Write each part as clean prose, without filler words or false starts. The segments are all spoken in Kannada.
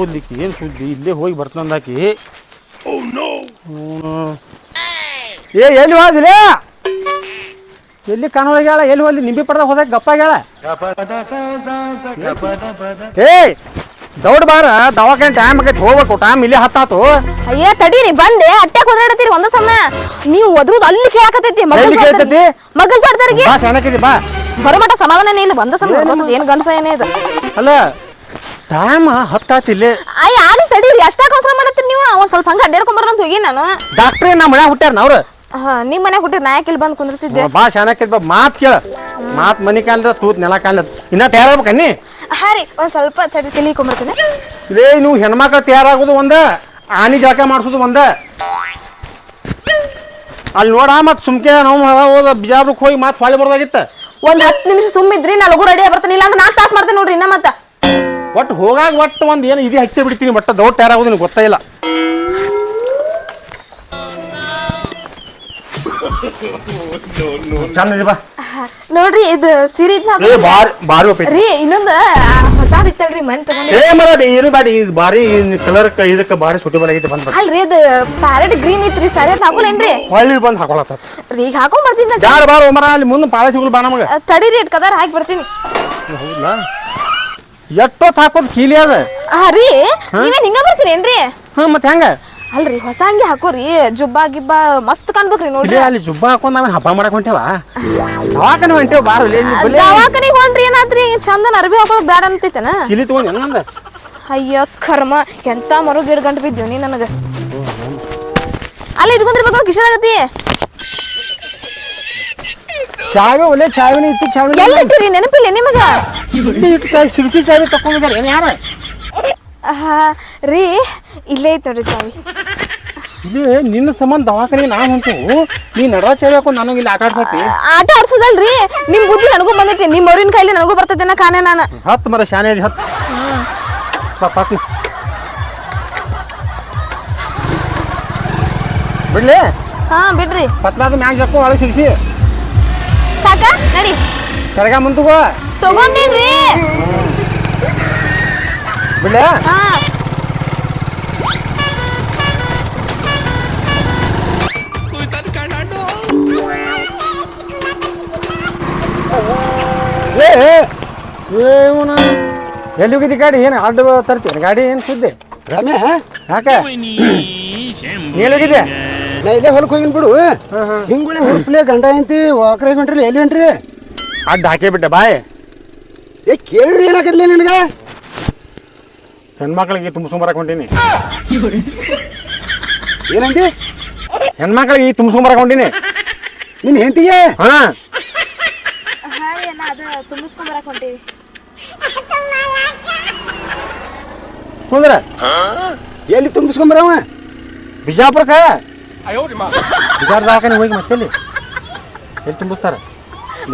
ಹೋಗ್ಲಿಕ್ಕೆ ಏನು ಸುದ್ದಿ ಇಲ್ಲೇ ಹೋಗಿ ಬರ್ತಂದಾಕಿ ಏ ಎಲ್ಲಿ ಹೋದಿಲ್ಲ ಎಲ್ಲಿ ಕಾಣೋಗ್ಯಾಳ ಎಲ್ಲಿ ಹೋದ್ಲಿ ನಿಂಬಿ ಪಡ್ದಾಗ ಹೋದಾಗ ಗಪ್ಪಾಗ್ಯಾಳ ಏ ದೌಡ್ ಬಾರ ದವಾಖಾನೆ ಟೈಮ್ ಆಗೈತಿ ಹೋಗ್ಬೇಕು ಟೈಮ್ ಇಲ್ಲಿ ಹತ್ತಾತು ಅಯ್ಯ ತಡೀರಿ ಬಂದೆ ಅಟ್ಯಾಕ್ ಹೋದ್ರಾಡತ್ತೀರಿ ಒಂದ ಸಮಯ ನೀವು ಒದ್ರುದ್ ಅಲ್ಲಿ ಕೇಳಾಕತೈತಿ ಮಗಲ್ ಜಾಡ್ದಾರಿಗೆ ಬಾ ಸಣ್ಣಕಿದಿ ಬಾ ಬರಮಟ ಸಮಾಧಾನನೇ ಇಲ್ಲ ಬಂದ ಸಮಯ ಏನ್ ಗಂಡಸ ಏನೇ ಇದು ಅಲ್ಲ ಟೈಮ್ ಹತ್ತಾತಿ ಇಲ್ಲಿ ಅಯ್ಯ ಆಗಿ ತಡೀರಿ ಅಷ್ಟಾಕ ಅವಸರ ಮಾಡತ್ತೀರಿ ನೀವು ಒಂದ್ ಸ್ವಲ್ಪ ಹಂಗ ಅಡ್ಡಾಡ್ಕೊಂಡ್ ಬರೋಣ ಹೋಗಿ ನಾನು ಡಾಕ್ಟ್ರೇ ನಮ್ಮ ಮನ್ಯಾಗ ಹುಟ್ಟ್ಯಾರ ಅವ್ರು ನಿಮ್ ಮನ್ಯಾಗ ಹುಟ್ಟಿರ್ ನಾಯಕ್ ಇಲ್ಲಿ ಬಂದ್ ಕುಂದಿರ್ತಿದ್ದೆ ಬಾ ಶಾನಕಿದ್ ಬಾ ಮಾತ್ ಕೇಳ ಮಾತ್ ಮನಿ ಕಾಲದ ತೂತ್ ನೆಲ ಕಾಲದ ಇನ್ನ ತಯಾರಾಗ್ಬೇಕನ್ನಿ ಹಾ ರೀ ಒಂದ್ ಸ್ವಲ್ಪ ತಡಿ ತಿಳಿಕೊಂಬರ್ತೀನಿ ಇದೇ ನೀವು ಹೆಣ್ಮಕ್ಳು ತಯಾರಾಗೋದು ಒಂದ ಆನಿ ಜಳಕ ಮಾಡಿಸೋದು ಒಂದ ಅಲ್ಲಿ ನೋಡ ಮತ್ ಸುಮ್ಕೆ ನಾವು ಹೋದ ಬಿಜಾಪುರಕ್ಕೆ ಹೋಗಿ ಮಾತ್ ಹೊಳಿ ಬರ್ದಾಗಿತ್ತ ಒಂದ್ 10 ನಿಮಿಷ ಸುಮ್ಮಿದ್ರಿ ನಾ ಲಗು ರೆಡಿ ಬರ್ತೀನಿ ಇಲ್ಲ ಅಂದ್ರೆ 4 ತಾಸು ಮಾಡ್ತೇನೆ ನೋಡ್ರಿ ಇನ್ನ ಮತ್ತ ಒಟ್ಟು ಹೋಗಾಗ ಒಟ್ಟು ಒಂದ್ ಏನು ಇದು ಹಚ್ಚಿ ಬಿಡ್ತೀನಿ ಒಟ್ಟ ದೌಡ್ ತಯಾರಾಗೋದು ನಿಮ್ಗೆ ಗೊತ್ತಾ ಇಲ್ಲ ಚಂದ ಬಾ ನೋಡ್ರಿ ಇದು ಸೀರೆ ಬಾರಿ ರೀ ಇನ್ನೊಂದ ಹೊಸಾದ್ ಇತ್ತಲ್ರಿ ಮನ್ ತಗೊಂಡಿ ಏ ಮರ ಏನು ಬಾಡಿ ಇದು ಬಾರಿ ಕಲರ್ ಇದಕ್ಕೆ ಬಾರಿ ಸುಟೇಬಲ್ ಆಗೈತೆ ಬಂದ್ ಅಲ್ರಿ ಅದು ಪ್ಯಾರೆಟ್ ಗ್ರೀನ್ ಇತ್ರಿ ಸರಿ ಅದ್ ಹಾಕೋಲೇನ್ರಿ ಹೊಳ್ಳಿ ಬಂದ್ ಹಾಕೊಳತ್ತ ರೀ ಈಗ ಹಾಕೊಂಡ್ ಬರ್ತೀನಿ ಜಾರ ಬಾರ ಮರ ಅಲ್ಲಿ ಮುಂದೆ ಪಾಳೆ ಸಿಗಲ್ ಬಾ ನಮಗ ತಡೀರಿ ಇಟ್ ಕದಾರ ಹಾಕಿ ಬರ್ತೀನಿ ಹೌದಾ ಎಷ್ಟೊತ್ತು ಹಾಕೋದ್ ಕೀಲಿ ಅದ ರೀ ನೀವೇನ್ ಹಿಂಗ ಬರ್ತೀರೇನ್ರಿ ಹಾ ಮತ್ತೆ ಹೆಂಗ ಅಲ್ರಿ ಹೊಸ ಅಂಗಿ ಹಾಕೋರಿ ಜುಬ್ಬಾ ಗಿಬ್ಬಾ ಮಸ್ತ್ ಕಾಣ್ಬೇಕ್ರಿ ನೋಡ್ರಿ ಅಲ್ಲಿ ಜುಬ್ಬಾ ಹಾಕೊಂಡ್ ನಾವೇನ್ ಹಬ್ಬ ಮಾಡಕ್ ಹೊಂಟೇವ ದವಾಖಾನೆ ಹೊಂಟೇವ ಬಾರಲಿ ದವಾಖಾನಿಗೆ ಹೊಂಟ್ರಿ ಏನಾದ್ರಿ ಚಂದನ ಅರ್ಬಿ ಹಾಕೋದ್ ಬ್ಯಾಡ ಅಂತೈತನ ಕಿಲಿ ತಗೊಂಡ್ ಏನಂದ ಅಯ್ಯ ಕರ್ಮ ಎಂತ ಮರು ಗಿಡ ಗಂಟು ಬಿದ್ದೀವಿ ನೀ ನನಗ ಅಲ್ಲಿ ಇಟ್ಕೊಂಡ್ರಿ ಕಿಶನ್ ಆಗತಿ ಚಾವೆ ಒಳ್ಳೆ ಚಾವಿನ ಇತ್ತು ಚಾವಿ ಎಲ್ಲಿ ಇಟ್ಟಿರಿ ನೆನಪಿಲ್ಲ ನಿಮಗ ಇಟ್ಟು ಚಾವಿ ಸಿಗಿಸಿ ಚಾವಿ ತಕೊಂಡಿದ್ದಾರೆ ಏನ್ ಯಾರ ರೀ ಇಲ್ಲೇ ಐತ್ ನೋಡ್ರಿ ಚಾವಿ ಇದೇ ನಿನ್ನ ಸಂಬಂಧ ದವಾಖಾನೆ ನಾನು ಹೊಂಟು ನೀ ನಡ ಚಾವಿ ಹಾಕೊಂಡು ನನಗೆ ಇಲ್ಲಿ ಆಟ ಆಡ್ಸತಿ ಆಟ ಆಡ್ಸೋದಲ್ರಿ ನಿಮ್ ಬುದ್ಧಿ ನನಗೂ ಬಂದೈತಿ ನಿಮ್ ಅವ್ರಿನ ಕೈಲಿ ನನಗೂ ಬರ್ತೈತೆ ನಾ ಕಾಣೆ ನಾನು ಹತ್ತು ಮರ ಶಾನೆ ಅದಿ ಹತ್ತು ಬಿಡ್ಲಿ ಹಾ ಬಿಡ್ರಿ ಪತ್ಲಾದ ಮ್ಯಾಗ ಜಕ್ಕೋ ಒಳಗೆ ಸಿಗಿಸಿ ಸಾಕ ನಡಿ ಕರಗ ಮುಂತಗೋ ತಗೊಂಡೇನ್ರಿ ಬಿಡ್ಲಿ ಹಾ ಎಲ್ಲಿ ಹೋಗಿದ್ದಿ ಗಾಡಿ ಏನು ಅಡ್ಡ ತರ್ತೀನಿ ಗಾಡಿ ಏನು ಸುದ್ದಿ ರಮ್ಯಾ ಯಾಕೆ ಹೋಗಿದ್ದೆ ನಾ ಇಲ್ಲೇ ಹೊಲಕ್ಕೆ ಹೋಗಿನ್ ಬಿಡು ಹಿಂಗುಳಿ ಹುಡುಪ್ಲೆ ಗಂಡ ಅಂತಿ ವಾಕ್ರೆ ಹೊಂಟ್ರಿ ಎಲ್ಲಿ ಹೊಂಟ್ರಿ ಅಡ್ಡ ಹಾಕೇ ಬಿಟ್ಟೆ ಬಾಯ್ ಏ ಕೇಳ್ರಿ ಏನಾಗದ್ಲಿ ನಿನಗ ಹೆಣ್ಮಕ್ಳಿಗೆ ತುಂಬಿಸ್ಕೊಂಬರಕ್ ಹೊಂಟೀನಿ ಏನಂದಿ ಹೆಣ್ಮಕ್ಳಿಗೆ ತುಂಬಿಸ್ಕೊಂಬರಕ್ ಹೊಂಟೀನಿ ನಿನ್ ಹೆಂಡತಿಗೆ ಹಾ ತುಂಬಿಸ್ಕೊಂಬರಕ್ ಹೊಂಟೀವಿ ಕುಂದ್ರ ಎಲ್ಲಿ ತುಂಬಿಸ್ಕೊಂಬರವ ಬಿಜಾಪುರಕ್ಕ ಬಿಜಾಪುರ ದವಾಖಾನೆ ಹೋಗಿ ಮತ್ತೆ ಎಲ್ಲಿ ತುಂಬಿಸ್ತಾರ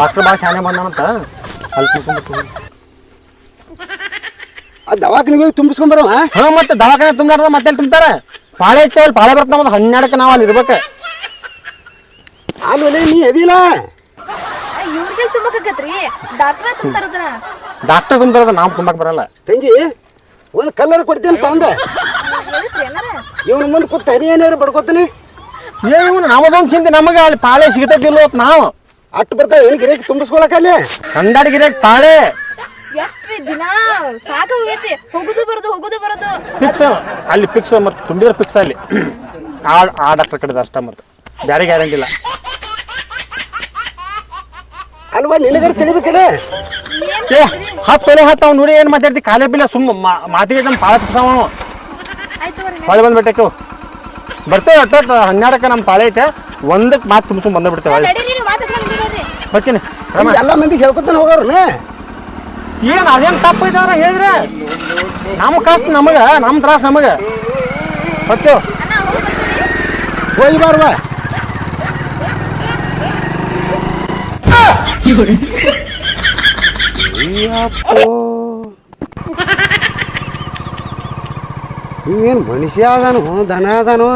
ಡಾಕ್ಟರ್ ಭಾಳ ಶಾನೆ ಬಂದಾನಂತ ಅಲ್ಲಿ ತುಂಬಿಸ್ಕೊಂಬರ್ತೀವಿ ಆ ದವಾಖಾನಿಗೆ ಹೋಗಿ ತುಂಬಿಸ್ಕೊಂಬರವ ಹಾ ಮತ್ತೆ ದವಾಖಾನೆ ತುಂಬಾರ್ದ ಮತ್ತೆ ತುಂಬ್ತಾರ ಪಾಳೆ ಹೆಚ್ಚವಲ್ಲಿ ಪಾಳೆ ಬರ್ತಾವ ಒಂದು 12ಕ್ಕೆ ನಾವು ಅಲ್ಲಿ ಇರ್ಬೇಕು ಆಮೇಲೆ ನೀ ಎದಿಲ್ಲ ಇವ್ರಿಗೆ ತುಂಬಕತ್ರಿ ಡಾಕ್ಟರ್ ತುಂಬ್ತಾರದನ ಡಾಕ್ಟರ್ ತುಂಬ್ತಾರದ ನಾವು ತುಂಬಕ್ ಬರಲ್ಲ ತಂಗಿ ಒಂದು ಕಲ್ಲರ್ ಕೊಡ್ತೀನಿ ತಂದ ಇವನ ಮುಂದೆ ಕೂತ್ ಹನಿ ಏನಾರು ಬಡ್ಕೋತೀನಿ ಏನು ನಾವದೊಂದು ಚಿಂತೆ ನಮಗೆ ಅಲ್ಲಿ ಪಾಳೆ ಸಿಗ್ತೈತಿಲ್ಲ ನಾವು ಅಟ್ಟು ಬರ್ತಾವ ಏನು ಗಿರೇಕಿ ತುಂಬಿಸ್ಕೊಳಕ ಅಲ್ಲಿ ಕಂದಾಡಿ ಗಿರೇಕ್ ಪಾಳೆ ಎಷ್ಟ್ರಿ ದಿನ ಸಾಕ ಹೋಗೈತಿ ಹೋಗುದು ಬರೋದು ಫಿಕ್ಸ್ ಅಲ್ಲಿ ಫಿಕ್ಸ್ ಮತ್ತೆ ತುಂಬಿದ್ರೆ ಫಿಕ್ಸ್ ಅಲ್ಲಿ ಆ ಡಾಕ್ಟರ್ ಕಡೆದ ಅಷ್ಟ ಮತ್ತೆ ಬೇರೆ ಗ್ಯಾರಂಟಿ ಇಲ್ಲ ಅಲ್ವಾ ನಿನಗಾರ ತಿಳಿಬೇಕಿಲ್ಲ ಏ ಹತ್ತು ಅವ್ನು ನೋಡಿ ಏನು ಮಾತಾಡ್ತಿ ಕಾಲೇ ಬಿಲ್ಲ ಸುಮ್ಮ ಮಾತಿಗೆ ನಮ್ಮ ಪಾಳೆ ತುಪ್ಸಾವ ಪಾಳೆ ಬಂದ್ಬಿಟ್ಟಕ್ಕೆ ಬರ್ತೇವೆ ಅಟ್ಟತ್ತು 12ಕ್ಕೆ ನಮ್ಮ ಪಾಳೆ ಐತೆ ಒಂದಕ್ಕೆ ಮಾತು ತುಂಬಿಸ್ಕೊಂಡು ಬಂದ್ಬಿಡ್ತೇವೆ ಬರ್ತೀನಿ ಎಲ್ಲ ಮಂದಿಗೆ ಹೇಳ್ಕೊತಾನೆ ಹೋಗೋರ್ನ ಏನು ಅದೇನು ತಪ್ಪು ಇದ್ದಾರ ಹೇಳಿದ್ರೆ ನಮ್ಮ ಕಷ್ಟ ನಮಗೆ ನಮ್ಮ ತ್ರಾಸ ನಮಗೆ ಬರ್ತೇವೆ ಹೋಗಿ ಬಾರ್ವ ಇವೇನು ಮನುಷ್ಯ ಅದಾನು ದನ ಅದಾನು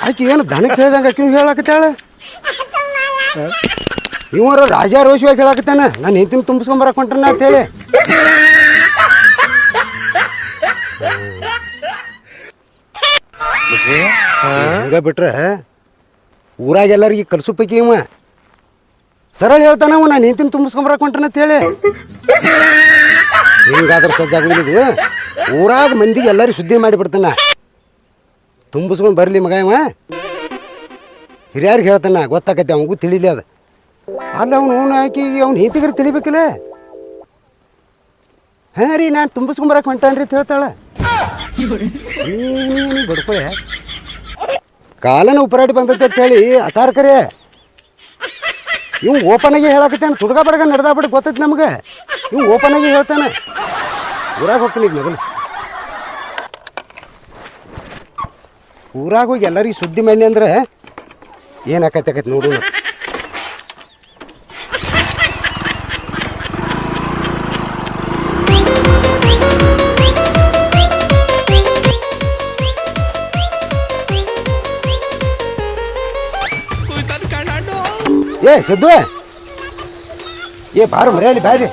ಆಕೆ ಏನು ದನಕ್ಕೆ ಹೇಳ್ದಂಗೆ ಆಕೆ ಹೇಳಾಕತ್ತಾಳ ಇವರು ರಾಜ ರೋಷವಾಗಿ ಹೇಳಾಕತ್ತಾನ ನಾನು ಹೆಂತಿನ ತುಂಬಿಸ್ಕೊಂಬರಕ್ ಹೊಂಟ್ರನ ಅಂತ ಹೇಳಿ ಹಂಗ ಬಿಟ್ರೆ ಊರಾಗ ಎಲ್ಲರಿಗೆ ಕಲ್ಸು ಪೈಕಿ ಇವ ಸರಳ ಹೇಳ್ತಾನವ ನಾನು ನಿಂತಿನ ತುಂಬಿಸ್ಕೊಂಬರಕ್ ಹೊಂಟನ ಅಂತೇಳಿ ಹಿಂಗಾದ್ರೆ ಸಜ್ಜಾಗೋದಿಲ್ಲ ಊರಾಗ ಮಂದಿಗೆ ಎಲ್ಲರಿಗೂ ಸುದ್ದಿ ಮಾಡಿಬಿಡ್ತಾನ ತುಂಬಿಸ್ಕೊಂಡು ಬರಲಿ ಮಗ ಇವ ಹಿರಿಯರಿಗೆ ಹೇಳ್ತಾನ ಗೊತ್ತಾಕೈತಿ ಅವನಿಗೂ ತಿಳಿಲಿ ಅದು ಅಲ್ಲ ಅವನು ಹಾಕಿ ಅವ್ನು ಹಿಂತಿಗರು ತಿಳಿಬೇಕಿಲ್ಲ ಹಾಂ ರೀ ನಾನು ತುಂಬಿಸ್ಕೊಂಬರಕ್ಕೆ ಹೊಂಟಾನ್ರಿ ಅಂತ ಹೇಳ್ತಾಳೆ ಬಡ್ಕೊಳೆ ಕಾಲನ ಉಪರಾಟಿ ಬಂದೈತೆ ಅಂತ ಹೇಳಿ ಅತಾರ ಕರೆ ಇವ್ ಓಪನ್ ಆಗಿ ಹೇಳಕತ್ತಾನ ತುಡ್ಗ ಬಡಗ ನಡೆದ ಬಿಟ್ಟು ಗೊತ್ತೈತಿ ನಮ್ಗೆ ಇವ್ ಓಪನ್ ಆಗಿ ಹೇಳ್ತಾನೆ ಊರಾಗ ಹೋಗ್ತೀನಿ ಈಗ ಮೊದಲು ಊರಾಗ ಹೋಗಿ ಎಲ್ಲರಿಗೂ ಸುದ್ದಿ ಮಾಡಿ ಅಂದ್ರೆ ಏನಾಕೈತೆ ನೋಡೋಣ ಏ ಸಿದ್ದು ಏ ಬಾರು ಮರೆಯಲಿ ಬಾಯ್ರಿ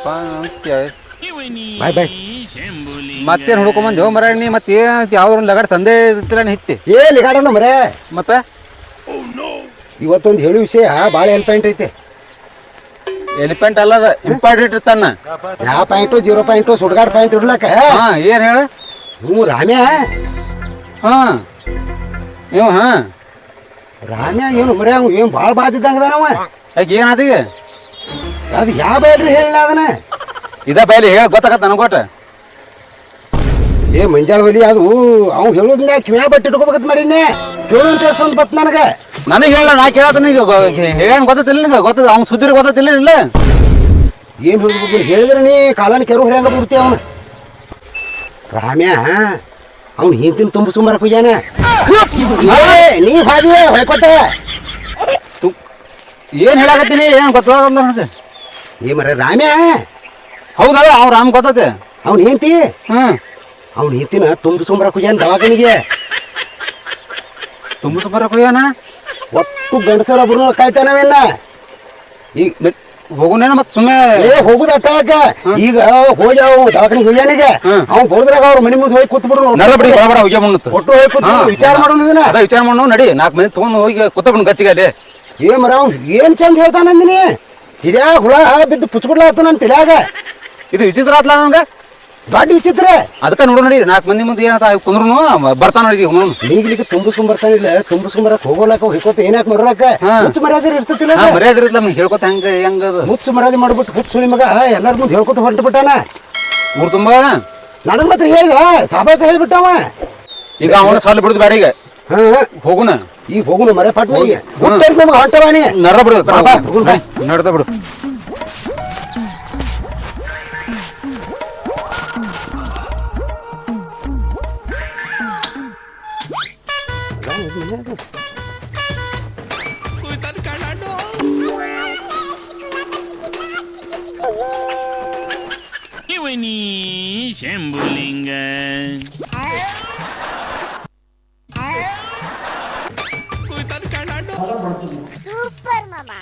ಬಾಯ್ ಬಾಯ್ ಮತ್ತೇನು ಹುಡ್ಕೊಂಬಂದೇವು ಮರ ನೀ ಮತ್ತೆ ಯಾವ್ದೊಂದು ಲಗಾಡ್ ತಂದೆ ಇರ್ತಿಲ್ಲ ಹಿತ್ತಿ ಏ ಲಿಗಾಡಲ್ಲ ಮರೆ ಮತ್ತೆ ಇವತ್ತೊಂದು ಹೇಳು ವಿಷಯ ಭಾಳ ಹೆಲ್ಪಾಯಿಂಟ್ ಐತೆ ಎಲಿಫೆಂಟ್ ಅಲ್ಲದ ಇಂಪಾರ್ಟೆಂಟ್ ಇರ್ತಾನ ಯಾವ ಪಾಯಿಂಟು 0 ಪಾಯಿಂಟು ಸುಡ್ಗಾಡ್ ಪಾಯಿಂಟ್ ಇರ್ಲಕ್ಕ ಹಾ ಏನ್ ಹೇಳ ಹ್ಞೂ ರಾಮ್ಯ ಹಾ ನೀವು ಹಾ ರಾಮ್ಯ ಏನು ಮರೆ ಅವ್ ಏನು ಭಾಳ ಬಾದಿದ್ದಂಗದಾನವ ಯಾಕೆ ಏನಾದೀಗ ಅದು ಯಾವ ಬೇಡ್ರಿ ಹೇಳಿಲ್ಲ ಅದನ್ನ ಇದ ಬಯಲಿ ಹೇಳ ಗೊತ್ತಾಗತ್ತ ನನಗೋಟ ಏ ಮಂಜಾಳ ಹೊಲಿ ಅದು ಅವ್ ಹೇಳೋದ್ನ ಕಿವ್ಯಾ ಬಟ್ಟೆ ಇಟ್ಕೋಬೇಕಂತ ಮಾಡೀನಿ ಕೇಳೋಂತ ಒಂದು ಬತ್ ನನಗೆ ನನಗೆ ಹೇಳ ನಾ ಕೇಳತ್ತ ಹೇಳೇನ್ ಗೊತ್ತಿಲ್ಲ ನಿಂಗೆ ಗೊತ್ತದ ಅವ್ನ ಸುದ್ದಿರಿ ಗೊತ್ತಿಲ್ಲ ಇಲ್ಲ ಏನು ಹೇಳ್ಬೇಕು ಹೇಳಿದ್ರೆ ನೀ ಕಾಲನ ಕೆರು ಹೊರೆಯಂಗ ಬಿಡ್ತಿ ಅವನು ರಾಮ್ಯ ಅವ್ನು ಹಿಂತಿನ ತುಂಬಿಸ್ಕೊಂಬರಕ್ ಹೋಗ್ಯಾನ ನೀ ಹಾದಿ ಹೊಯ್ಕೊಟ್ಟ ಏನ್ ಹೇಳಕತ್ತೀನಿ ಏನ್ ಗೊತ್ತಾಗಲ್ಲ ಏ ಮರ ರಾಮ್ಯ ಹೌದಲ್ಲ ಅವ್ ರಾಮ್ ಗೊತ್ತತೆ ಅವ್ನು ಹೆಂತಿ ಹ್ಮ್ ಅವ್ನು ಹಿಂತಿನ ತುಂಬಿಸ್ಕೊಂಬರಕ್ ಹೋಗ್ಯಾನ ದವಾಖಾನಿಗೆ ತುಂಬಿಸ್ಬರಕ್ ಹೋಗ್ಯಾನ ಒಟ್ಟು ಗಂಡಸರ ಒಬ್ರು ಕಾಯ್ತಾನವೇನ ಈಗ ಹೋಗುನೇನ ಮತ್ ಸುಮ್ಮನೆ ಏ ಹೋಗುದ ಅಟ್ಟಾಕ ಈಗ ಹೋಗಿ ಅವ್ ದವಾಖಾನಿಗೆ ಹೋಗ್ಯಾನಿಗೆ ಅವ್ನು ಹೋದ್ರಾಗ ಅವ್ರ ಮನೆ ಮುಂದೆ ಹೋಗಿ ಕೂತ್ಬಿಡು ನಡಬಡಿ ಹೊರಬಡ ಹೋಗ್ಯ ಮುನ್ನತ್ತು ಒಟ್ಟು ಹೋಗಿ ಕೂತ್ ವಿಚಾರ ಮಾಡೋಣ ಅದ ವಿಚಾರ ಮಾಡೋಣ ನಡಿ 4 ಮಂದಿ ತಗೊಂಡು ಹೋಗಿ ಕೂತ್ಬಿಡು ಗಚ್ಚಿಗೆ ಅಲ್ಲಿ ಏ ಮರ ಅವ್ನು ಏನ್ ಚಂದ ಹೇಳ್ತಾನಂದಿನಿ ತಿರ್ಯಾಗ ಹುಳ ಬಿದ್ದು ಪುಚ್ಕೊಡ್ಲಾತು ನನ್ನ ತಿರ್ಯಾಗ ಇದು ವಿಚಿತ್ರ ಆತ್ಲ ನಂಗೆ ದೊಡ್ಡ ವಿಚಿತ್ರ ಅದಕ್ಕೆ ನೋಡು ನಡಿ 4 ಮಂದಿ ಮುಂದೆ ಏನಂತ ಕುಂದ್ರು ಬರ್ತಾನ ನೋಡಿ ಈಗಲಿಕ್ಕೆ ತುಂಬಿಸ್ಕೊಂಬರ್ತಾನಿಲ್ಲ ತುಂಬಿಸ್ಕೊಂಬರಕ್ ಹೋಗೋಲಕ್ಕ ಹಿಕ್ಕೋತ ಏನಾಕ್ ಮಾಡ್ಲಕ್ಕ ಮುಚ್ಚು ಮರ್ಯಾದೆ ಇರ್ತತಿಲ್ಲ ಮರ್ಯಾದೆ ಇರಲ್ಲ ನಮ್ಗೆ ಹೇಳ್ಕೊತ ಹೆಂಗ ಮುಚ್ಚು ಮರ್ಯಾದೆ ಮಾಡ್ಬಿಟ್ಟು ಹುಚ್ಚು ಸುಳಿ ಮಗ ಎಲ್ಲಾರ ಮುಂದೆ ಹೇಳ್ಕೊತ ಹೊಂಟು ಬಿಟ್ಟಾನ ಊರು ತುಂಬಾ ನನಗ್ ಮಾತ್ರ ಹೇಳ ಸಾಬಾಕ ಹೇಳ್ಬಿಟ್ಟವ ಈಗ ಅವನ ಸಾಲ ಬಿಡುದು ಬ್ಯಾಡ ಈಗ ಹೋಗುನ ಈಗ ಹೋಗುನು ಮರೆ ಪಟ್ನ ಈಗ ನಮ್ಗೆ ಹೊಂಟವಾನಿ ನರ ಬಿಡು ನಡ್ದ ಬಿಡು ಶಂಭುಲಿಂಗ ಸೂಪರ್ ಮಾಮಾ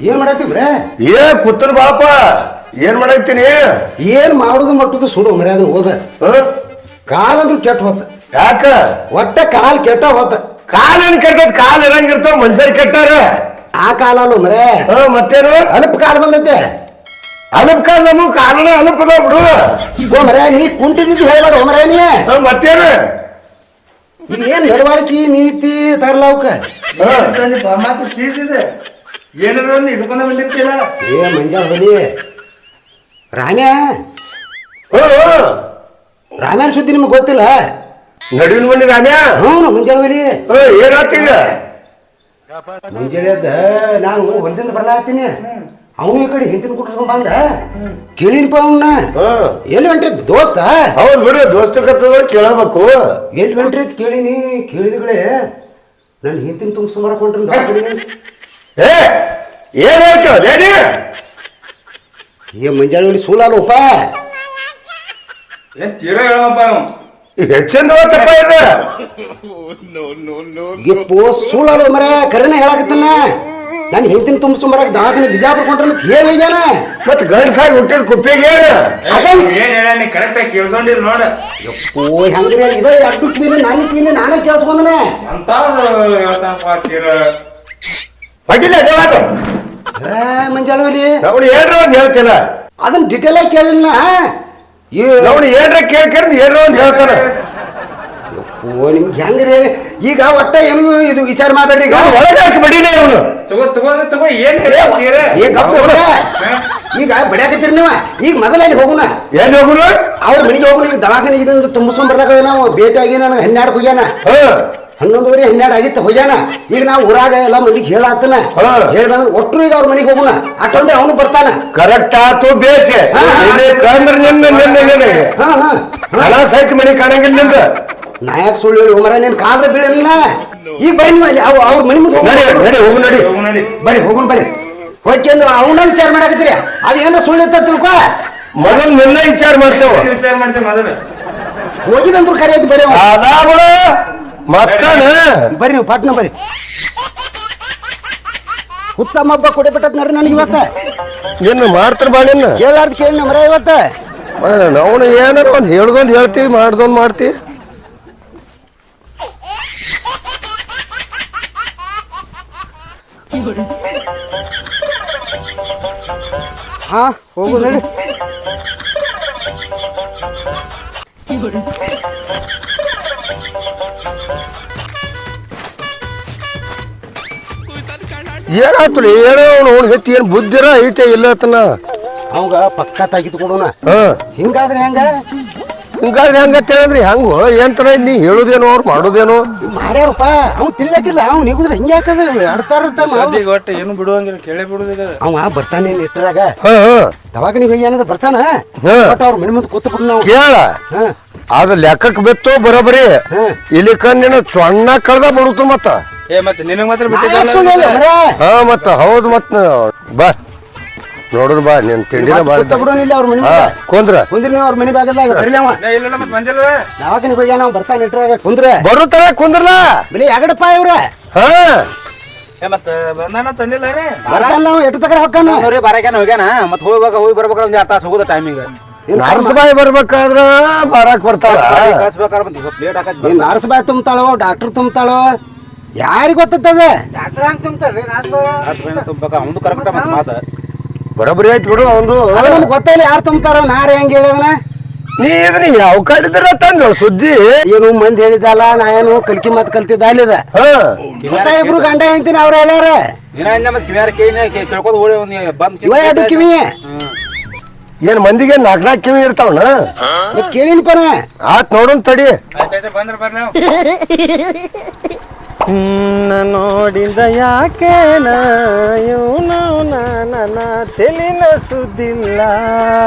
ಏನ್ ಮಾಡತ್ತೀವ್ರೆ ಏ ಕೂತರ್ ಬಾಪ ಏನ್ ಮಾಡತ್ತೀನಿ ಏನ್ ಮಾಡುದು ಮಟ್ಟುದು ಸುಡು ಮರ್ಯಾದ ಹೋದ ಕಾಲಂದ್ರು ಕೆಟ್ಟ ಹೋತ ಯಾಕ ಒಟ್ಟ ಕಾಲ್ ಕೆಟ್ಟ ಹೋತ ಕಾಲೇನ್ ಕೆಟ್ಟದ್ ಕಾಲ್ ಇರಂಗಿರ್ತಾವ ಮನುಷ್ಯರ್ ಕೆಟ್ಟಾರ ಆ ಕಾಲ ಅಲ್ಲ ಮರೆ ಮತ್ತೇನು ಅಲ್ಪ ಕಾಲ ಬಂದೈತೆ ಅಲಪ್ ಕಾಲ್ ನಮಗ್ ಕಾಲನ ಅಲಪ್ ಅದಾವ ಬಿಡು ಓ ಮರ ನೀ ಕುಂಟಿದ್ದು ಹೇಳ್ಬೇಡ ಮರ ನೀ ಮತ್ತೇನು ಇದು ಏನ್ ನಡವಳಿಕೆ ನೀತಿ ತರ್ಲಾವ್ಕ ಮಾತು ಚೀಸ್ ಇದೆ ಏನಾರ ಒಂದು ಹಿಡ್ಕೊಂಡ ಬಂದಿರ್ತೀರ ಏ ಮಂಜಾಳ ಬಲಿ ರಾಮ್ಯ ರಾಮ್ಯಾನ ಸುದ್ದಿ ನಿಮ್ಗೆ ಗೊತ್ತಿಲ್ಲ ನಡುವಿನ ಮನೆ ರಾಮ್ಯ ಹ್ಞೂ ಮಂಜಾಳ ಬಲಿ ಏನಾಗ್ತೀಗ ಮುಂಜಾನೆ ಎದ್ದ ನಾನು ಹೊಲದಿಂದ ಬರ್ಲಾತೀನಿ ಅವನ ಈ ಕಡೆ ಹಿಂದಿನ ಕುಟ್ಸ್ಕೊಂಡ್ ಬಂದ ಕೇಳಿನಪ್ಪ ಅವನ್ನ ಎಲ್ಲಿ ಹೊಂಟ್ರಿ ದೋಸ್ತ ಹೌದ್ ಬಿಡು ದೋಸ್ತ ಕತ್ತದ ಕೇಳಬೇಕು ಎಲ್ಲಿ ಹೊಂಟ್ರಿ ಅಂತ ಕೇಳಿನಿ ಕೇಳಿದಗಳೇ ನಾನು ಹಿಂದಿನ ತುಂಬಿಸ್ಕೊಂಬರಕ್ ಹೊಂಟ್ರಿ ಏ ಏನ್ ಹೇಳ್ತೀವ ಲೇಡಿ ಏ ಮುಂಜಾನೆ ಸುಳ್ಳಲ್ಲಪ್ಪ ಏನ್ ತೀರಾ ಹೇಳಪ್ಪ ಹೆಚ್ಚಿಂದ ತಪ್ಪ ಇದೆ ಎಪ್ಪೋ ಸುಳ್ಳಲ್ಲ ಮರ ಕರೆನ ಹೇಳಕತ್ತನ ನಾನು ಹೇಳ್ತೀನಿ ತುಂಬಿಸ್ಕೊಂಬರಕ್ಕೆ ದವಾಖಾನೆ ಬಿಜಾಪುರ ಕೊಂಡ್ರೆ ಹೇಳಿ ಹೋಗ್ಯಾನ. ಮತ್ತೆ ಗಂಡಸಾಗಿ ಹುಟ್ಟಿದ ಕುಪ್ಪಿಗೆ ಏನು ಏನ್ ಹೇಳ ನೀ ಕರೆಕ್ಟ್ ಆಗಿ ಕೇಳ್ಕೊಂಡಿರ್ ನೋಡ. ಓ ಹೆಂಗ್ರಿ ಇದೇ ಅಟ್ಟು ಕಿವಿಲಿ ನಾನೇ ಕೇಳಿಸ್ಕೊಂಡನೆ ಅಂತ ಹೇಳ್ತಾರ ಬಡ್ಡಿಲ್ಲ ದೇವಾತು ಮಂಜಾಳವಲ್ಲಿ ನಾವು ಏನ್ರ ಅಂತ ಹೇಳ್ತಿಲ್ಲ. ಅದನ್ನ ಡಿಟೇಲ್ ಆಗಿ ಕೇಳಿಲ್ಲ. ನಾವು ಏನ್ರ ಕೇಳ್ಕಂದ್ ಏನ್ರ ಅಂತ ಹೇಳ್ತಾರ. ಓ ನಿಮ್ಗೆ ಹೆಂಗ್ರಿ ಈಗ ಒಟ್ಟ ಏನು ಇದು ವಿಚಾರ ಮಾಡ್ಬೇಡ್ರಿ. ಈಗ ಒಳಗೆ ಹಾಕಿ ಬಡಿನೇ ಅವನು ತಗೋ ಏನ್ ಹೇಳ್ತೀರ? ಈಗ ಬಡಿಯಾಕತ್ತೀರಿ ನೀವು. ಈಗ ಮೊದಲಲ್ಲಿ ಹೋಗುಣ, ಏನ್ ಹೋಗುನು ಅವ್ರ ಮನೆಗೆ ಹೋಗುಣ. ಈಗ ದವಾಖಾನೆ ಇದೊಂದು ತುಂಬಿಸ್ಕೊಂಬರ್ದಾಗ ನಾವು ಭೇಟಿ ಆಗಿ ನನಗೆ 12 ಹೋಗ್ಯಾನ. 11:30 12 ಆಗಿತ್ತು ಹೋಗ್ಯಾನ. ಈಗ ನಾವು ಊರಾಗ ಎಲ್ಲ ಮಂದಿಗೆ ಹೇಳಾತನ ಹೇಳಿ ಬಂದ್ರೆ ಒಟ್ಟರು ಈಗ ಅವ್ರ ಮನೆಗೆ ಹೋಗುಣ. ಅಟ್ಟೊಂದೆ ಅವನು ಬರ್ತಾನ. ಕರೆಕ್ಟ್ ಆತು ಬೇಸೆ ಕಂದ್ರೆ ನಿನ್ನೆ ಹಣ ಸಹಿತ ಮನೆ ಕಾಣಂಗಿಲ್ಲ ನಿಂದ. ನಾಯಕ್ ಸುಳ್ಳು ಹೇಳಿ ಮರ ನೀನ್ ಕಾದ್ರೆ ಬೀಳಿಲ್ಲ. ಈಗ ಬನ್ನಿ ಅಲ್ಲಿ ಅವ್ರ ಮನೆ ಮುಂದೆ ಹೋಗು ನಡಿ ಬರ್ರಿ ಹೋಗುಣ ಬರ್ರಿ. ಹೋಗ್ಕೊಂಡು ಅವನ ವಿಚಾರ ಮಾಡಾಕತ್ತೀರಿ. ಅದೇನೋ ಸುಳ್ಳು ಇತ್ತ ತಿಳ್ಕೊ. ಮೊದಲು ನಿನ್ನ ವಿಚಾರ ಮಾಡ್ತೇವೆ. ವಿಚಾರ ಮಾಡ್ತೇವೆ ಮೊದಲು. ಹೋಗಿದಂದ್ರು ಕರೆ ಐತಿ ಬರ್ರಿ. ಮತ್ತಾನ ಬರ್ರಿ ನೀವು ಪಾಟ್ನ ಬರ್ರಿ. ಹುಚ್ಚಮ್ಮ ಹಬ್ಬ ಕೊಡೆ ಬಿಟ್ಟತ್ ನೋಡ್ರಿ ನನಗೆ ಇವತ್ತ. ನಿನ್ನ ಮಾಡ್ತಾರ ಬಾ ನಿನ್ನ ಹೇಳಾರ್ದು ಕೇಳಿ ಮರ ಇವತ್ತ. ನಾವು ಏನಾರ ಒಂದು ಹೇಳ್ದೊಂದು ಹೇಳ್ತೀವಿ ಮಾಡ್ದೊಂದು ಮಾಡ್ತೀವಿ. ಹಾ ಹೋಗು ನೋಡಿ. ಏನಾಯ್ತು ಹೇಳೋ ಅವ್ನು ಹೆಚ್ಚು ಏನು ಬುದ್ಧಿರ ಐತೆ ಇಲ್ಲ ಆತನ. ಅವಂಗ ಪಕ್ಕ ತೆಗಿದು ಕೊಡೋಣ. ಹಿಂಗಾದ್ರೆ ಹೆಂಗ ಹಿಂಗಾದ್ರೆ ಹೆಂಗತ್ತೆ ಹೇಳಿದ್ರಿ ಹೆಂಗು ಏನ್ ತರ ನೀ ಹೇಳುದೇನೋ ಅವ್ರು ಮಾಡೋದೇನೋ ಮಾಡ್ಯಾರಪ್ಪ. ಅವ್ನು ತಿಳಿಯಾಕಿಲ್ಲ. ಅವ್ನು ನಿಗುದ್ರೆ ಹಿಂಗೆ ಹಾಕದ ಆಡ್ತಾರ ಒಟ್ಟು ಏನು ಬಿಡುವಂಗಿಲ್ಲ ಕೇಳೇ ಬಿಡುದಿಲ್ಲ. ಅವ ಬರ್ತಾನೆ ಇಟ್ಟರಾಗ ದವಾಖಾನಿಗೆ ಹೋಗಿ ಏನದ ಬರ್ತಾನ. ಬಟ್ ಅವ್ರ ಮನೆ ಮುಂದೆ ಕೂತ್ ಬಿಡು ನಾವು ಕೇಳ. ಅದ ಲೆಕ್ಕಕ್ಕೆ ಬಿತ್ತು ಬರೋಬರಿ. ಇಲ್ಲಿ ಕಣ್ಣಿನ ಚೊಣ್ಣ ಕಳ್ದ ಬಿಡುತ್ತು ಮತ್ತ. ಮತ್ತೆ ನಿನಗೆ ಮಾತ್ರ ಮತ್ತ ಹೌದು ಮತ್ ಬಾ ನೋಡುದು ಬಾ ನೀನ್ ತಿಂಡಿನ ಬಿಡೋನಿಲ್ಲ ಅವ್ರ ಮನೆ ಕುಂದ್ರ ಕುಂದ್ರಿ ನೀವು ಅವ್ರ ಮನೆ ಬಾಗದಾಗ ಬರ್ಲಿ. ಅವ ದವಾಖಾನಿಗೆ ಹೋಗಿ ನಾವು ಬರ್ತಾನೆ ಇಟ್ಟರಾಗ ಕುಂದ್ರೆ ಬರುತ್ತಾರ ಕುಂದ್ರಲ್ಲ ಬರೀ ಯಾಗಡಪ್ಪ ಇವ್ರ. ಮತ್ತೆ ಬಂದಾನ ತಂದಿಲ್ಲ ರೀ. ಬರ್ತಾನ ನಾವು ಎಟ್ಟು ತಗರ ಹೊಕ್ಕಾನ ಬರಕೇನ ಹೋಗ್ಯಾನ. ಮತ್ತೆ ಹೋಗಿ ಬರ್ಬೇಕಾರ ಒಂದ್ 2 ತಾಸು ಹೋಗುದ ಟೈಮಿಂಗ್. ನರಸಬಾಯಿ ಬರ್ಬೇಕಾದ್ರ ಬಾರಾಕ್ ಬರ್ತಾಳ. ನರಸಬಾಯಿ ತುಂಬ್ತಾಳೋ ಡಾಕ್ಟರ್ ತುಂಬ್ತಾಳೋ ಯಾರಿಗ ಗೊತ್ತದ. ಬರೋಬರಿ ಆಯ್ತು ಬಿಡು. ಒಂದು ನಮ್ಗೆ ಗೊತ್ತಿಲ್ಲ ಯಾರು ತುಂಬ್ತಾರೋ ನಾರ ಹೆಂಗ್ ಹೇಳಿದನ. ನೀ ಯಾವ ಕಡಿದ್ರ ತಂದ ಸುದ್ದಿ ಏನು ಮಂದಿ ಹೇಳಿದಲ್ಲ. ನಾ ಏನು ಕಲ್ಕಿ ಮತ್ ಕಲ್ತಿದ್ದ ಅಲ್ಲಿದ ಇಬ್ರು ಗಂಡ ಹೆಂಡ್ತೀನಿ ಅವ್ರ ಎಲ್ಲಾರ ಇವ ಎರಡು ಕಿವಿ ಏನ್ ಮಂದಿಗೆ 4 ಕಿವಿ ಇರ್ತಾವನ ಕೇಳಿನ್ಪನ. ಆತ್ ನೋಡೋನ್ ತಡಿ. ನೋಡಿದ ಯಾಕೆ ನನ್ನ ತೆಲಿನ ಸುದ್ದಿಲ್ಲ.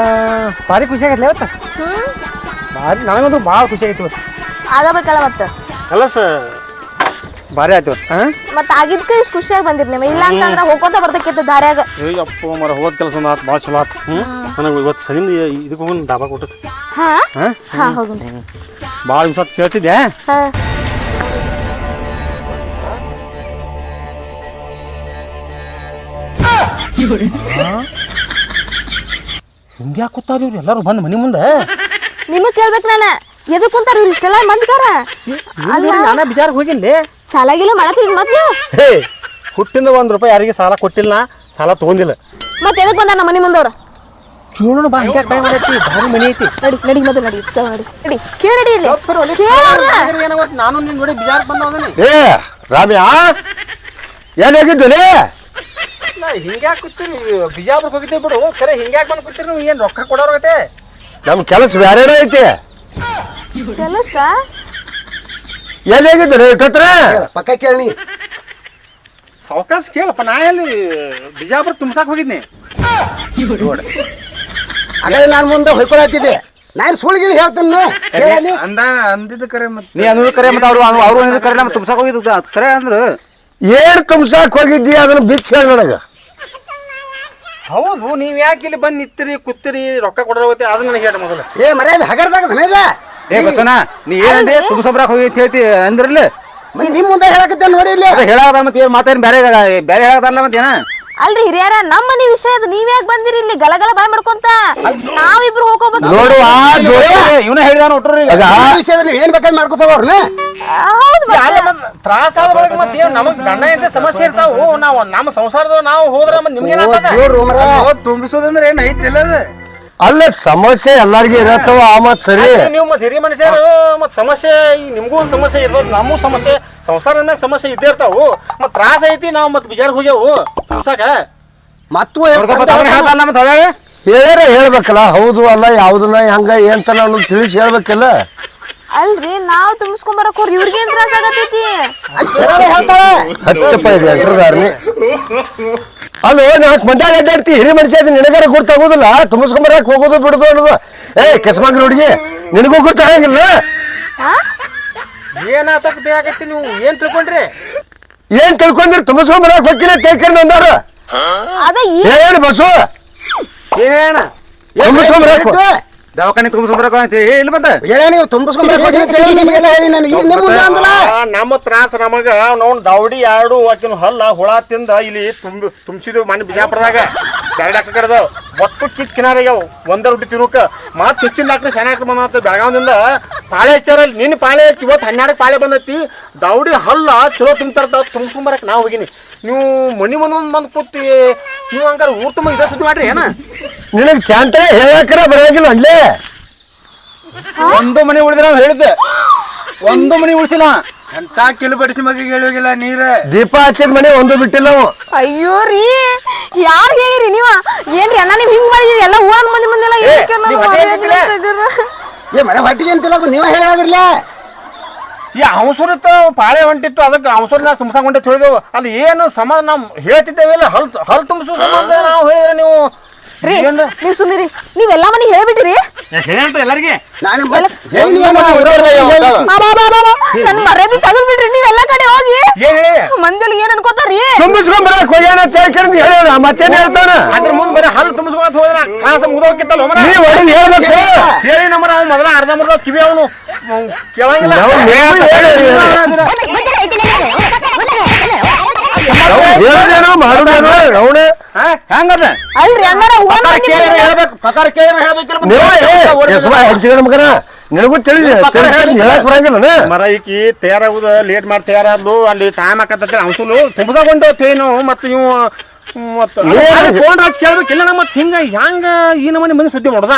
ಭಾರಿ ಖುಷಿ ಆಗೈತಿ ಇವತ್ತ. ಭಾರಿ ನನಗಂತೂ ಭಾಳ ಖುಷಿ ಆಗೈತಿ ಇವತ್ತು. ಆಗಬೇಕಲ್ಲ ಮತ್ತ ಕೆಲಸ ಭಾರಿ ಆಯ್ತು ಇವತ್ತು. ಮತ್ತ ಆಗಿದ್ಕ ಇಷ್ಟು ಖುಷಿಯಾಗಿ ಬಂದಿರಿ ನೀವು. ಇಲ್ಲ ಅಂತಂದ್ರ ಹೋಗೋತ ಬರ್ತಕ್ಕಿತ್ತು ದಾರ್ಯಾಗ. ಅಪ್ಪ ಮರ ಹೋದ ಕೆಲಸ ಒಂದು ಆತು ಭಾಳ ಚಲೋ ಆತು. ನನಗೆ ಇವತ್ತು ಸದಿಂದ ಇದಕ್ಕೆ ಹೋಗಿ ಡಾಬಾ ಕೊಟ್ಟದ್ದು. ಹಾ ಹೋಗುಣ್ರಿ. ಭಾಳ ದಿವಸ ಕೇಳ್ತಿದ್ದೆ. ಹಿಂಗ್ಯಾಕೆ ಕೂತಾರ ಇವ್ರು ಎಲ್ಲರೂ ಬಂದು ಮನೆ ಮುಂದೆ. ನಿಮಗ್ ಕೇಳ್ಬೇಕು ನಾನು ಎದಕ್ ಕುಂತಾರ ಇವ್ರು ಇಷ್ಟೆಲ್ಲ ಮಂದಿಗಾರ. ನಾನೇ ಬಿಚಾರಕ್ಕೆ ಹೋಗಿನ್ಲಿ. ಸಾಲಾಗಿಲ್ಲ ಮಾಡತ್ತೀರಿ ಮೊದ್ಲು. ಹುಟ್ಟಿಂದ ₹1 ಯಾರಿಗೆ ಸಾಲ ಕೊಟ್ಟಿಲ್ಲ, ಸಾಲ ತಗೊಂಡಿಲ್ಲ. ಮತ್ತೆ ಎದಕ್ ಬಂದಾರ ನಮ್ಮ ಮನೆ ಮುಂದವ್ರ. ಕೇಳೋಣ ಬಾ. ಹಿಂಗ್ಯಾಕೆ ಟೈಮ್ ಮಾಡೈತಿ ಭಾರಿ ಮನೆ ಐತಿ. ನಡಿ ಮೊದಲು ನಡಿ ಕೇಳಿ ಇಲ್ಲಿ. ನಾನು ನಿನ್ ನೋಡಿ ಬಿಜಾರಕ್ಕೆ ಬಂದವನೇ. ಏ ರಾಮ್ಯಾ ಏನ್ ಹೋಗಿದ್ದುಲೇ? ಹಿಂಗ್ಯಾಕೆ ಕೂತೀರಿ ಬಿಜಾಪುರಕ್ಕೆ ಹೋಗಿದ್ದೇವೆ ಬಿಡು. ಖರೆ ಹಿಂಗ್ಯಾಕೆ ಬಂದು ಕೂತೀರಿ ನೀವು? ಏನು ರೊಕ್ಕ ಕೊಡೋರ್ಗೈತೆ? ನಮ್ ಕೆಲಸ ಬೇರೆ ಐತಿ. ಕೆಲಸ ಎಲ್ಲಿ ಹೋಗಿದ್ರಿ ಇಟ್ಟತ್ರ ಪಕ್ಕ ಕೇಳಿ. ಸಾವಕಾಶ ಕೇಳಪ್ಪ. ನಾ ಎಲ್ಲಿ ಬಿಜಾಪುರ ತುಂಬಸಾಕ್ ಹೋಗಿದ್ನಿ. ಹಾಗಾದ್ರೆ ನಾನು ಮುಂದೆ ಹೊಯ್ಕೊಳತ್ತಿದ್ದೆ. ನಾನು ಸುಳ್ಗಿಳಿ ಹೇಳ್ತೇನೆ. ಅಂದಿದ್ದು ಕರೆ ಮತ್ತೆ ನೀ ಅನ್ನೋದು ಕರೆ ಮತ್ತೆ ಅವ್ರು ಕರೆ ನಮ್ಮ ತುಂಬಸಾಕ್ ಹೋಗಿದ್ದು ಕರೆ ಅಂದ್ರೆ ಏನ್ ತುಂಬಸಾಕ್ ಹೋಗಿದ್ದಿ ಅದನ್ನ ಬಿಚ್ಚ ಹೇಳ ನನಗ. ಹೌದು, ನೀವ್ ಯಾಕೆ ಇಲ್ಲಿ ಬಂದು ನಿಂತಿರಿ ಕೂತಿರಿ ರೊಕ್ಕ ಕೊಡೋಗುತ್ತೆ ಅದು ನನಗೆ ಹೇಳ ಮೊದಲು. ಏ ಮರ್ಯಾದ ಹಗರ್ದಾಗ ಏ ಬಸವಣ್ಣ, ನೀ ಏನಂದೆ ತುಂಬಸೊಬ್ರಾಕ್ ಹೋಗಿ ಹೇಳ್ತಿ ಅಂದ್ರಲ್ಲ. ನಿಮ್ ಮುಂದೆ ಹೇಳಕತ್ತೆ ನೋಡಿ ಇಲ್ಲಿ ಹೇಳಾದ ಮತ್ತೆ ಏನ್ ಮಾತೇನ್ ಬೇರೆ ಬೇರೆ ಹೇಳಾದಲ್ಲ ಮತ್ತೇನ ಅಲ್ರಿ ಹಿರಿಯರ ನಮ್ಮ ಮನಿ ವಿಷಯ ಅದು ನೀವ್ ಯಾಕೆ ಬಂದಿರಿ ಇಲ್ಲಿ ಗಲಗಲ ಬಾಯ್ ಮಾಡ್ಕೊಂತ ನಾವಿಬ್ರು ಹೋಗೋಬೇಕು ನೋಡುವ ಇವನ ಹೇಳಿದಾನ ಒಟ್ರಿ ವಿಷಯದಲ್ಲಿ ಏನ್ ಬೇಕಾದ್ ಮಾಡ್ಕೊತಾವ ಅವ್ರನ್ನ ಹೌದು ತ್ರಾಸ ಆದ ಬಳಿಕ ಮತ್ತೆ ನಮಗ್ ಗಂಡ ಎಂತ ಸಮಸ್ಯೆ ಇರ್ತಾವು ನಾವು ನಮ್ಮ ಸಂಸಾರದ ನಾವು ಹೋದ್ರ ಮತ್ತೆ ನಿಮ್ಗೆ ತುಂಬಿಸೋದಂದ್ರೆ ಏನ್ ಐತಿಲ್ಲ ಅದು ಅಲ್ಲ ಸಮಸ್ಯೆ ಎಲ್ಲಾರ್ಗಿ ಇರತ್ತವ ಆ ಮತ್ ಸರಿ ನೀವು ಮತ್ತೆ ಹಿರಿಯ ಮನುಷ್ಯರು ಮತ್ ಸಮಸ್ಯೆ ನಿಮ್ಗೂ ಒಂದ್ ಸಮಸ್ಯೆ ಇರ್ತದ ನಮಗೂ ಸಮಸ್ಯೆ ಸಂಸಾರದ ಮೇಲೆ ಸಮಸ್ಯೆ ಇದ್ದೇ ಇರ್ತಾವು ಮತ್ ತ್ರಾಸ ಐತಿ ನಾವು ಮತ್ ಬಿಜಾರ್ ಹೋಗ್ಯಾವು ಸಾಕ ಮತ್ತು ಹೇಳ್ತಾನ ಮತ್ತೆ ಹೊಳ್ಯಾಗ ಹೇಳ್ಯಾರ ಹೇಳ್ಬೇಕಲ್ಲ ಹೌದು ಅಲ್ಲ ಯಾವ್ದನ್ನ ಹಂಗ ಏನ್ ಅನ್ನೋದು ತಿಳಿಸಿ ಹೇಳ್ಬೇಕಲ್ಲ ಅಲ್ರಿ ನಾವ್ ತುಂಬಿಸ್ಕೊಂಡ್ ಬರಕ್ ಹೋರ್ ಇವ್ರಿಗೇನ್ ತ್ರಾಸ ಆಗತೈತಿ ಹತ್ತಪ್ಪ ಇದೆ ಎಂಟ್ರದಾರ್ನಿ ಅಲ್ಲೋ ನಾಲ್ಕು ಮಂಡ್ಯಾಗ ಅಡ್ಡಾಡ್ತಿ ಹಿರಿ ಮನುಷ್ಯ ಅದು ನಿನಗಾರ ಗುರ್ತಾಗೋದಿಲ್ಲ ತುಂಬಿಸ್ಕೊಂಬರಕ್ ಹೋಗೋದು ಬಿಡುದು ಅನ್ನೋದು ಕೆಸಮಾಗ್ರಿ ಹುಡುಗಿ ನಿನಗೂ ಗುರ್ತಾಗಂಗಿಲ್ಲ ಏನಾತಕ್ ಬೇಕಾಗತ್ತಿ ನೀವು ಏನ್ ತಿಳ್ಕೊಂಡ್ರಿ ಏನ್ ತಿಳ್ಕೊಂಡ್ರಿ ತುಂಬಿಸ್ಕೊಂಬರಕ್ ಹೋಗಿನ ತೇಕರ್ ಅಂದಾರ ಅದ ಏನ್ ಬಸ್ಸು ಏನ ತುಂಬಿಸ್ಕೊಂಬರಕ್ ದವಾಖಾನೆ ತುಂಬಿಸ್ಕೊಂಡ್ಬರಕ ಅಂತ ಇಲ್ಲಿ ಬಂದ ನೀವು ತುಂಬಿಸ್ಕೊಂಬರಕ್ ನಿಮಗೆಲ್ಲ ಹೇಳಿ ನಾನು ಈಗ ನಿಮ್ಮ ಮುಂದೆ ಅಂದಲ್ಲ ನಮ್ಮ ತ್ರಾಸ ನಮಗ ನಾವು ದೌಡಿ ಎರಡು ಆಕಿನ ಹಲ್ಲ ಹುಳ ತಿಂದ ಇಲ್ಲಿ ತುಂಬಿಸಿದ್ವು ಮನೆ ಬಿಜಾಪುರದಾಗ ಬ್ಯಾಡ ಕಡೆದ ಒಟ್ಟು ಕಿತ್ ಕಿನಾರಿಗ್ಯಾವ ಒಂದ ರೊಟ್ಟಿ ತಿನ್ನಕ ಮತ್ ಹೆಚ್ಚಿನ ಡಾಕ್ಟರ್ ಶಾನೆ ಬಂದ ಬೆಳಗಾವದಿಂದ ಪಾಳೆ ಹಚ್ಚಾರ ನಿನ್ನ ಪಾಳೆ ಹಚ್ಚಿ ಇವತ್ತು 12 ಪಾಳೆ ಬಂದೈತಿ ದೌಡಿ ಹಲ್ಲ ಚಲೋ ತಿಂತಾರ ತುಂಬಿಸ್ಕೊಂಬರಕ್ ನಾವು ಹೋಗಿನಿ ನೀವು ಮನಿ ಬಂದು ಕೂತಿ ನೀವು ಹಂಗಾರ ಊರ್ ತುಂಬ ಇದ ಸುದ್ದಿ ಮಾಡ್ರಿ ಏನ ನಿನಗ್ ಚಾಂತರ ಹೇಳಕ್ರ ಬರಂಗಿಲ್ಲ ಅಲ್ಲೇ ಒಂದು ಮನೆ ಉಳಿದ್ರೆ ನಾವು ಹೇಳಿದ್ದೆ ಒಂದು ಮನೆ ಉಳಿಸಿಲ್ಲ ಅಂತ ಕಿಲು ಬಡಿಸಿ ಮಗಿಗೆ ಹೇಳೋಗಿಲ್ಲ ನೀರ ದೀಪ ಹಚ್ಚಿದ ಮನೆ ಒಂದು ಬಿಟ್ಟಿಲ್ಲ ಅವ ಅಯ್ಯೋ ರೀ ಯಾರ್ ಹೇಳಿರಿ ನೀವ ಏನ್ರಿ ಅಣ್ಣ ನೀವ್ ಹಿಂಗ್ ಮಾಡಿದಿರಿ ಎಲ್ಲ ಊರನ್ ಮಂದಿ ಮಂದಿಲ್ಲ ಏ ಮನೆ ಹೊಟ್ಟಿಗೆ ಅಂತಿಲ್ಲ ನೀವ ಹೇಳಾಗಿರ್ಲ ಈ ಅವಸರತ್ತ ಪಾಳೆ ಹೊಂಟಿತ್ತು ಅದಕ್ಕೆ ಅವಸರನ ತುಂಬಿಸಾಕೊಂಡೆ ತಿಳಿದೆವು ಅಲ್ಲಿ ಏನು ಸಂಬಂಧ ನಾವು ಹೇಳ್ತಿದ್ದೇವೆ ಹಲ್ ತುಂಬಿಸೋ ಸಂಬಂಧ ನಾವು ಹೇಳಿದ್ರೆ ನೀವು ರೀ ನೀವ್ ಸುಮ್ಮಿರಿ ನೀವೆಲ್ಲಾ ಮನಿಗೆ ಹೇಳ್ಬಿಟ್ಟಿರಿ ಹೇಳ್ತ ಎಲ್ಲರಿಗೆ ನಾನು ನನ್ ಮರ್ಯಾದೆ ತಗದ್ಬಿಟ್ರಿ ನೀವೆಲ್ಲಾ ಕಡೆ ಹೋಗಿ ಮಂದಿಯಲ್ಲಿ ಏನ್ ಅನ್ಕೋತಾರಿ ತುಂಬಿಸ್ಕೊಂಬರಕ್ ಹೋಗ್ಯಾನ ಅಂತ ಹೇಳ ಮತ್ತೇನ್ ಹೇಳ್ತಾನ ಅದ್ರ ಮುಂದೆ ಬರೀ ಹಲ್ ತುಂಬಿಸ್ಕೊಂತ ಹೋದ್ರೆ ಕಾಸ ಮುಗಿದೋಗಿತ್ತಲ್ಲ ನೀವ್ ಹೊಡೆದ್ ಹೇಳ್ಬೇಕು ಹೇಳಿ ನಮ್ಮರ ಅವ್ನು ಮೊದಲ ಅರ್ಧ ಮುರ್ದ ಕಿವಿ ಅವನು ಕೇಳಂಗಿಲ್ಲ ಹೇಳೋದೇನೋ ಮಾಡೋದೇನೋ ಅವನೇ ಹೆಂಗದ ಅಲ್ರಿ ಅಣ್ಣಾರ ಊರನ್ ಮಂದಿ ಹೇಳ್ಬೇಕು ಪ್ರಕಾರ ಕೇಳಿದ್ರೆ ಹೇಳ್ಬೇಕಿಲ್ಲ ನೀವು ಮಗನ ನಿನಗೂ ಹೇಳಕ್ ಬರಂಗಿಲ್ಲ ಮರ ಈಕಿ ತಯಾರಾಗುದ ಲೇಟ್ ಮಾಡಿ ತಯಾರಾದ್ಲು ಅಲ್ಲಿ ಟೈಮ್ ಹಾಕತ್ತ ಅವಸಲು ತುಂಬಿಸಕೊಂಡು ತೇನು ಮತ್ತೆ ಇವು ಫೋನ್ ಹಚ್ಚಿ ಕೇಳ್ಬೇಕಿಲ್ಲ ನಮ್ಮ ಮತ್ತೆ ಹಿಂಗ ಹೆಂಗ ಈ ನಮ್ಮನೆ ಮಂದಿ ಸುದ್ದಿ ಮಾಡೋದ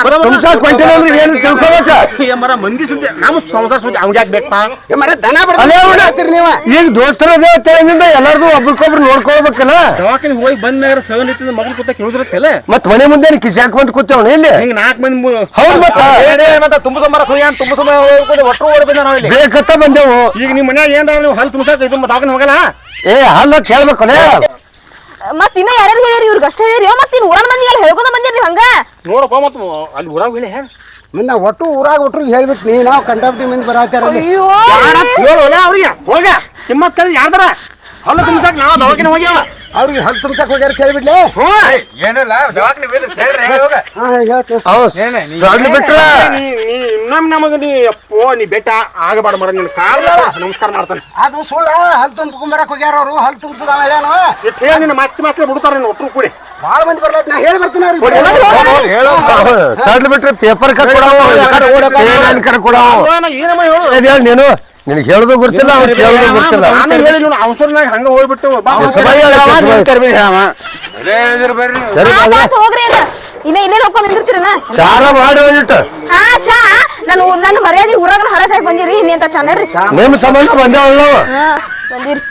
ಏನು ತಿಳ್ಕೊಬೇಕ ಮರ ಮಂದಿ ಸುದ್ದಿ ನಮ್ಮ ಸಂಸಾರ ಸುದ್ದಿ ಅವ್ಗೆ ಯಾಕೆ ಬೇಕಪ್ಪ ಈಗ ದೋಸ್ತರ ಎಲ್ಲಾರ್ದು ಒಬ್ರಿಗೊಬ್ರು ನೋಡ್ಕೊಳ್ಬೇಕಲ್ಲ ದವಾಖಾನೆ ಹೋಗಿ ಬಂದ ಮ್ಯಾಗ ಸಗನ್ ಇತ್ತು ಮಗನ ಕೂತ ಕೇಳಿದ್ರಲ್ಲ ಮತ್ ಮನೆ ಮುಂದೆ ಕಿಸಾಕ್ ಬಂದ್ ಕೂತೇವಣ ಇಲ್ಲಿ ಹಿಂಗ 4 ಮಂದಿ ಹೌದು ಮತ್ತೆ ತುಂಬಿಸಂಬರ ಒಟ್ಟರು ಓಡಿ ಬಂದ ನಾವು ಇಲ್ಲಿ ಬೇಕತ್ತ ಬಂದೆವು ಈಗ ನಿಮ್ ಮನ್ಯಾಗ ಏನ್ರ ನೀವು ಹಲ್ ತುಂಬಿಸಾಕ ಇದು ದವಾಖಾನೆ ಹೋಗಲ್ಲ ಹಲ್ಲ ಹೇಳ್ಬೇಕಲ್ಲ ಮತ್ ಇನ್ನ ಯಾರ್ಯಾರು ಹೇಳಿರಿ ಇವ್ರಿಗೆ ಅಷ್ಟೇ ಹೇಳಿರಿ ಮತ್ ಇನ್ ಊರನ್ ಮಂದಿಗೆಲ್ಲ ಹೇಳ್ಕೊಂಡ ಬಂದಿರಿ ಹಂಗ ನೋಡಪ್ಪ ಮತ್ ಅಲ್ಲಿ ಊರಾಗ ಹೇಳಿ ಮುಂದೆ ಒಟ್ಟು ಊರಾಗ ಒಟ್ಟು ಹೇಳ್ಬಿಟ್ಟು ನಾವು ಕಂಡಾಪಟ್ಟಿ ಮಂದಿ ಬರಾತಾರ ಅಯ್ಯೋ ಹೇಳೋಲ್ಲ ಅವ್ರಿಗೆ ಹೋಗ ಕಿಮ್ಮತ್ ಕಳಿ ಯಾರ್ದಾರ ಹಲ್ಲ ತುಂಬಿಸಾಕ ನಾವು ದವಾಖಾನೆ ಹೋಗ್ಯಾವ ಅವ್ರಿಗೆ ಹಲ್ ತುಂಬಸಕ್ ಹೋಗ್ಯಾರ ಕೇಳ್ಬಿಡ್ಲೆ ಏನಿಲ್ಲ ದವಾಖಾನೆ ಬಿಟ್ರ ಇನ್ನೊಮ್ಮೆ ನಮಗ ನೀ ಅಪ್ಪೋ ನೀ ಬೆಟ್ಟ ಆಗಬಾರ್ದು ಮರ ನಿನ್ ಕಾಲ ನಮಸ್ಕಾರ ಮಾಡ್ತಾನೆ ಅದು ಸುಳ್ಳ ಹಲ್ ತುಂಬ್ಕೊಂಬರಕ್ ಹೋಗ್ಯಾರ ಅವ್ರು ಹಲ್ ತುಂಬಿಸದ ಹೇಳ್ಯಾನು ನಿನ್ನ ಮತ್ತೆ ಬಿಡ್ತಾರ ಒಟ್ಟರು ಕೂಡಿ ಬಾಳ ಮಂದಿ ಬರ್ಲಾತ್ ನಾ ಹೇಳಿ ಬರ್ತೀನಿ ಸಡ್ಲ್ ಬಿಟ್ರೆ ಪೇಪರ್ ಕೊಡವ ನೀನು ನಿನಗೆ ಹೇಳೋದು ಗೊತ್ತಿಲ್ಲ ಅವ್ನು ಕೇಳೋದು ಗೊತ್ತಿಲ್ಲ ಅವಸರನಾಗ ಹಂಗ ಹೋಗ್ಬಿಟ್ಟು ಹೋಗ್ರಿ ಇನ್ನ ಇಲ್ಲೇ ನೋಡ್ಕೊಂಡ್ ನಿಂದಿರ್ತೀರನ ಚಾರ ಮಾಡಿ ಹೋಗಿಟ್ಟು ಹಾ ಚಾ ನನ್ನ ಮರ್ಯಾದೆ ಊರಾಗ ಹರಸಾಕ್ ಬಂದಿರಿ ಇನ್ನೆಂತ ಚೆನ್ನಾಡ್ರಿ ನಿಮ್ ಸಂಬಂಧ ಬಂದೇವಲ್ಲ ಬಂದಿರಿ